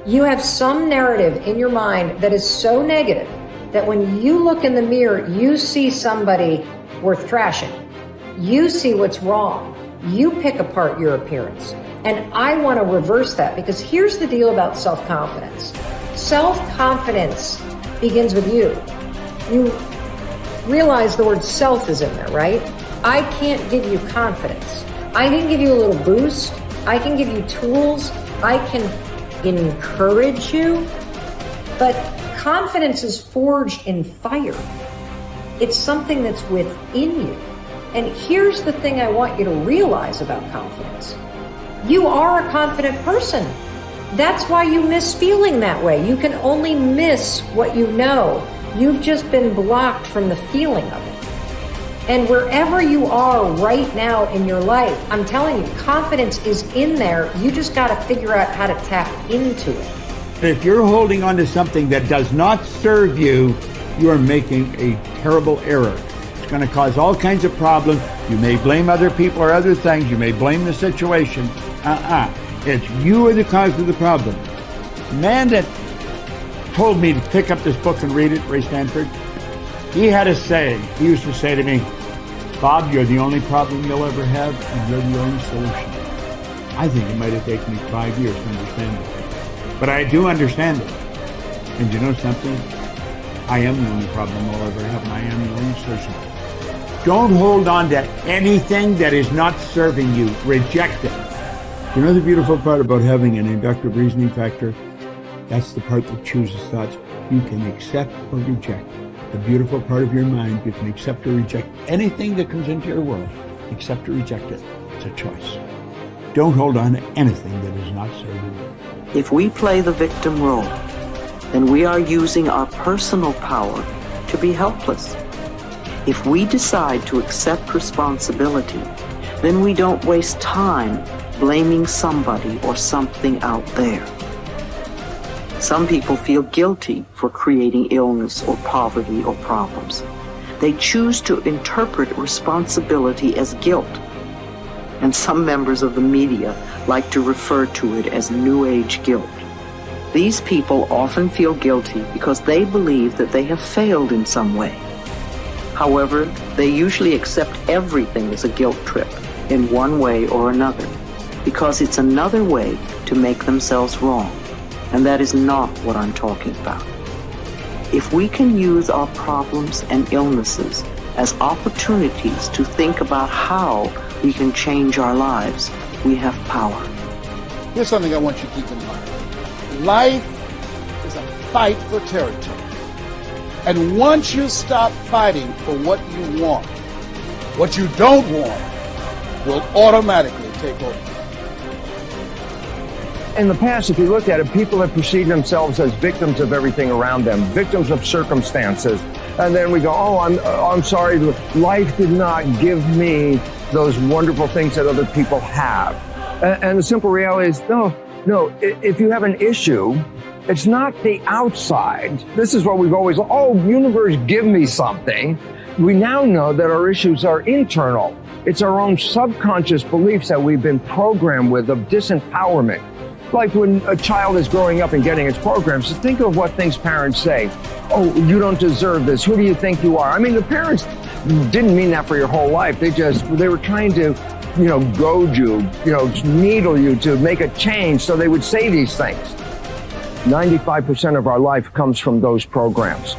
You have some narrative in your mind that is so negative that when you look in the mirror, you see somebody worth trashing. You see what's wrong. You pick apart your appearance. And I want to reverse that, because here's the deal about self-confidence. Self-confidence begins with you. You realize the word self is in there, right? I can't give you confidence. I can give you a little boost. I can give you tools. I can encourage you. But confidence is forged in fire. It's something that's within you. And here's the thing I want you to realize about confidence. You are a confident person. That's why you miss feeling that way. You can only miss what you know. You've just been blocked from the feeling of it. And wherever you are right now in your life, I'm telling you, confidence is in there. You just got to figure out how to tap into it. If you're holding on to something that does not serve you, you are making a terrible error. It's going to cause all kinds of problems. You may blame other people or other things. You may blame the situation. It's you are the cause of the problem. The man that told me to pick up this book and read it, Ray Stanford, he had a saying. He used to say to me, Bob, you're the only problem you'll ever have, and you're the only solution. I think it might have taken me 5 years to understand it. But I do understand it. And you know something? I am the only problem I'll ever have, and I am the only solution. Don't hold on to anything that is not serving you. Reject it. You know the beautiful part about having an inductive reasoning factor? That's the part that chooses thoughts. You can accept or reject. The beautiful part of your mind, you can accept or reject anything that comes into your world. Accept or reject it. It's a choice. Don't hold on to anything that is not serving you. If we play the victim role, then we are using our personal power to be helpless. If we decide to accept responsibility, then we don't waste time blaming somebody or something out there. Some people feel guilty for creating illness or poverty or problems. They choose to interpret responsibility as guilt. And some members of the media like to refer to it as New Age guilt. These people often feel guilty because they believe that they have failed in some way. However, they usually accept everything as a guilt trip in one way or another, because it's another way to make themselves wrong. And that is not what I'm talking about. If we can use our problems and illnesses as opportunities to think about how we can change our lives, we have power. Here's something I want you to keep in mind. Life is a fight for territory. And once you stop fighting for what you want, what you don't want will automatically take over. In the past, if you look at it, people have perceived themselves as victims of everything around them, victims of circumstances. And then we go, I'm sorry, life did not give me those wonderful things that other people have. And the simple reality is, no, if you have an issue, it's not the outside. This is what we've always, universe, give me something. We now know that our issues are internal. It's our own subconscious beliefs that we've been programmed with of disempowerment. Like when a child is growing up and getting its programs, so think of what things parents say. Oh, you don't deserve this. Who do you think you are? I mean, the parents didn't mean that for your whole life. They were trying to, goad you, needle you to make a change, so they would say these things. 95% of our life comes from those programs.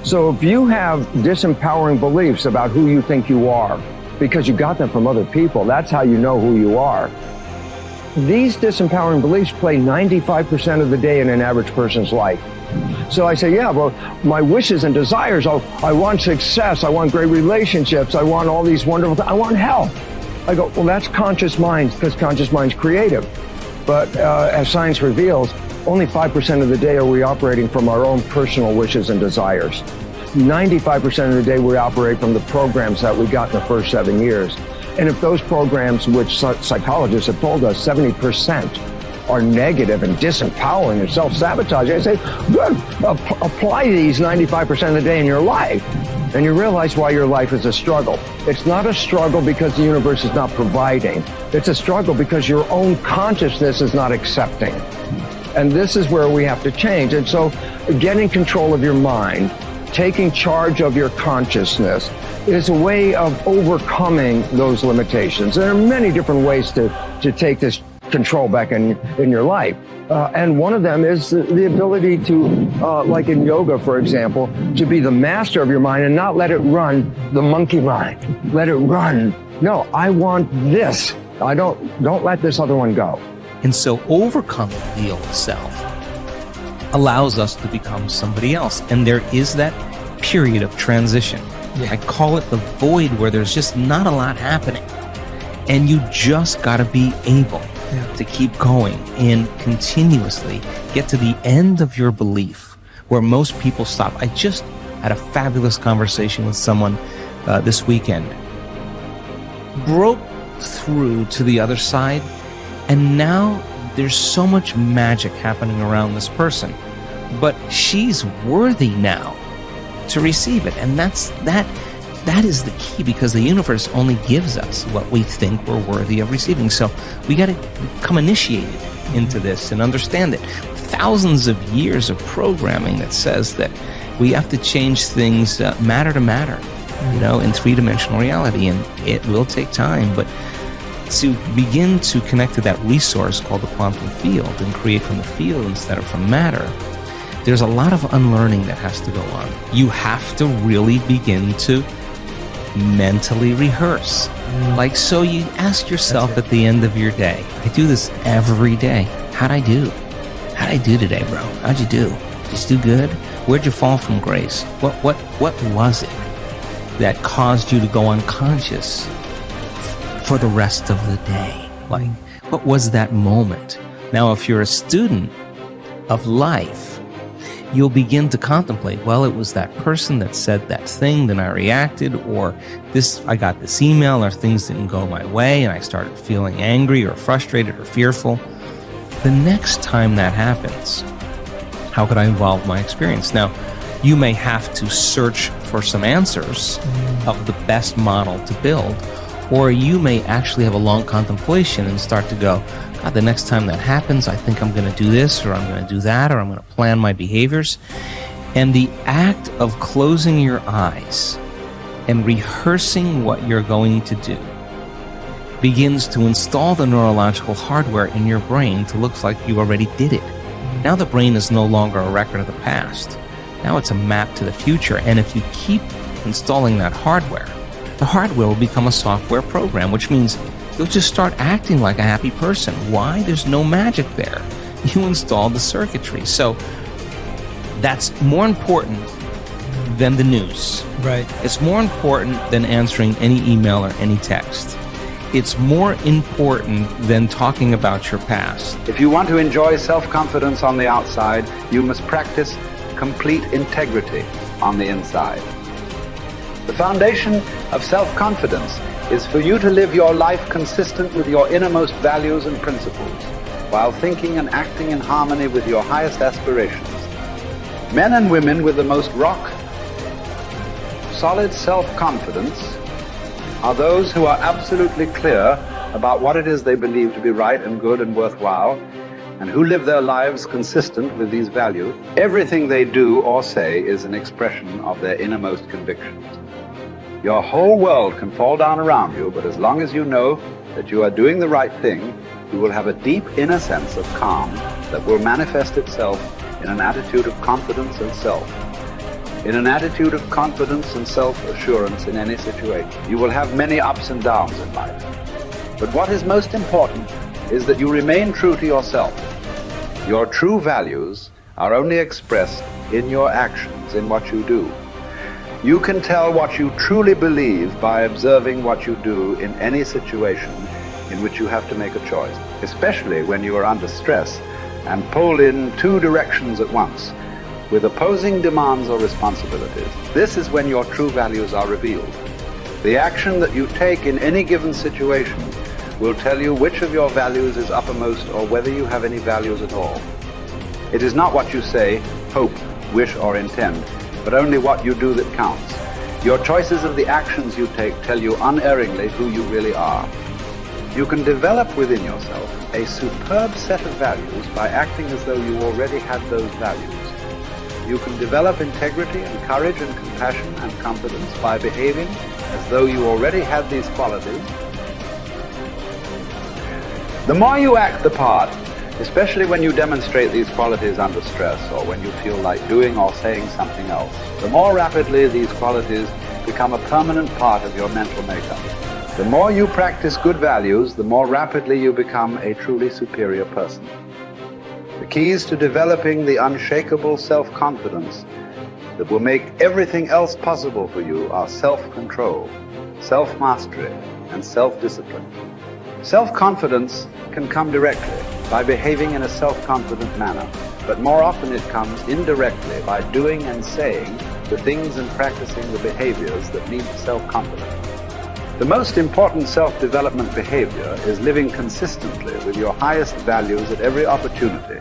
So if you have disempowering beliefs about who you think you are, because you got them from other people, that's how you know who you are. These disempowering beliefs play 95% of the day in an average person's life. So I say, my wishes and desires, I want success, I want great relationships, I want all these wonderful things, I want health. I go, that's conscious minds, because conscious mind's creative. But as science reveals, only 5% of the day are we operating from our own personal wishes and desires. 95% of the day we operate from the programs that we got in the first 7 years. And if those programs, which psychologists have told us 70% are negative and disempowering and self-sabotaging, I say, good, apply these 95% of the day in your life. And you realize why your life is a struggle. It's not a struggle because the universe is not providing. It's a struggle because your own consciousness is not accepting. And this is where we have to change. And so getting control of your mind, taking charge of your consciousness is a way of overcoming those limitations. There are many different ways to take this control back in your life. And one of them is the ability to, like in yoga, for example, to be the master of your mind and not let it run the monkey mind. Let it run. No, I want this. Don't let this other one go. And so overcoming the old self allows us to become somebody else. And there is that period of transition. Yeah. I call it the void, where there's just not a lot happening. And you just got to be able to keep going and continuously get to the end of your belief, where most people stop. I just had a fabulous conversation with someone this weekend. Broke through to the other side, and now there's so much magic happening around this person. But she's worthy now to receive it. And that is the key, because the universe only gives us what we think we're worthy of receiving. So we got to become initiated into this and understand it. Thousands of years of programming that says that we have to change things matter to matter, in three-dimensional reality. And it will take time, but to begin to connect to that resource called the quantum field and create from the field instead of from matter, there's a lot of unlearning that has to go on. You have to really begin to mentally rehearse. So you ask yourself at the end of your day, I do this every day. How'd I do? How'd I do today, bro? How'd you do? Did you do good? Where'd you fall from grace? What was it that caused you to go unconscious for the rest of the day? What was that moment? Now, if you're a student of life, you'll begin to contemplate, well, it was that person that said that thing, then I reacted, or I got this email, or things didn't go my way, and I started feeling angry or frustrated or fearful. The next time that happens, how could I involve my experience? Now, you may have to search for some answers of the best model to build, or you may actually have a long contemplation and start to go, God, the next time that happens, I think I'm going to do this, or I'm going to do that, or I'm going to plan my behaviors. And the act of closing your eyes and rehearsing what you're going to do begins to install the neurological hardware in your brain to look like you already did it. Now the brain is no longer a record of the past. Now it's a map to the future. And if you keep installing that hardware, the hardware will become a software program, which means you'll just start acting like a happy person. Why? There's no magic there. You installed the circuitry. So that's more important than the news. Right. It's more important than answering any email or any text. It's more important than talking about your past. If you want to enjoy self-confidence on the outside, you must practice complete integrity on the inside. The foundation of self-confidence is for you to live your life consistent with your innermost values and principles, while thinking and acting in harmony with your highest aspirations. Men and women with the most solid self-confidence are those who are absolutely clear about what it is they believe to be right and good and worthwhile, and who live their lives consistent with these values. Everything they do or say is an expression of their innermost convictions. Your whole world can fall down around you, but as long as you know that you are doing the right thing, you will have a deep inner sense of calm that will manifest itself in an attitude of confidence and self-assurance in any situation. You will have many ups and downs in life. But what is most important is that you remain true to yourself. Your true values are only expressed in your actions, in what you do. You can tell what you truly believe by observing what you do in any situation in which you have to make a choice, especially when you are under stress and pulled in two directions at once, with opposing demands or responsibilities. This is when your true values are revealed. The action that you take in any given situation will tell you which of your values is uppermost or whether you have any values at all. It is not what you say, hope, wish, or intend, but only what you do that counts. Your choices of the actions you take tell you unerringly who you really are. You can develop within yourself a superb set of values by acting as though you already had those values. You can develop integrity and courage and compassion and confidence by behaving as though you already had these qualities. The more you act the part, especially when you demonstrate these qualities under stress or when you feel like doing or saying something else, the more rapidly these qualities become a permanent part of your mental makeup. The more you practice good values, the more rapidly you become a truly superior person. The keys to developing the unshakable self-confidence that will make everything else possible for you are self-control, self-mastery, and self-discipline. Self-confidence can come directly by behaving in a self-confident manner, but more often it comes indirectly by doing and saying the things and practicing the behaviors that lead to self-confidence. The most important self-development behavior is living consistently with your highest values at every opportunity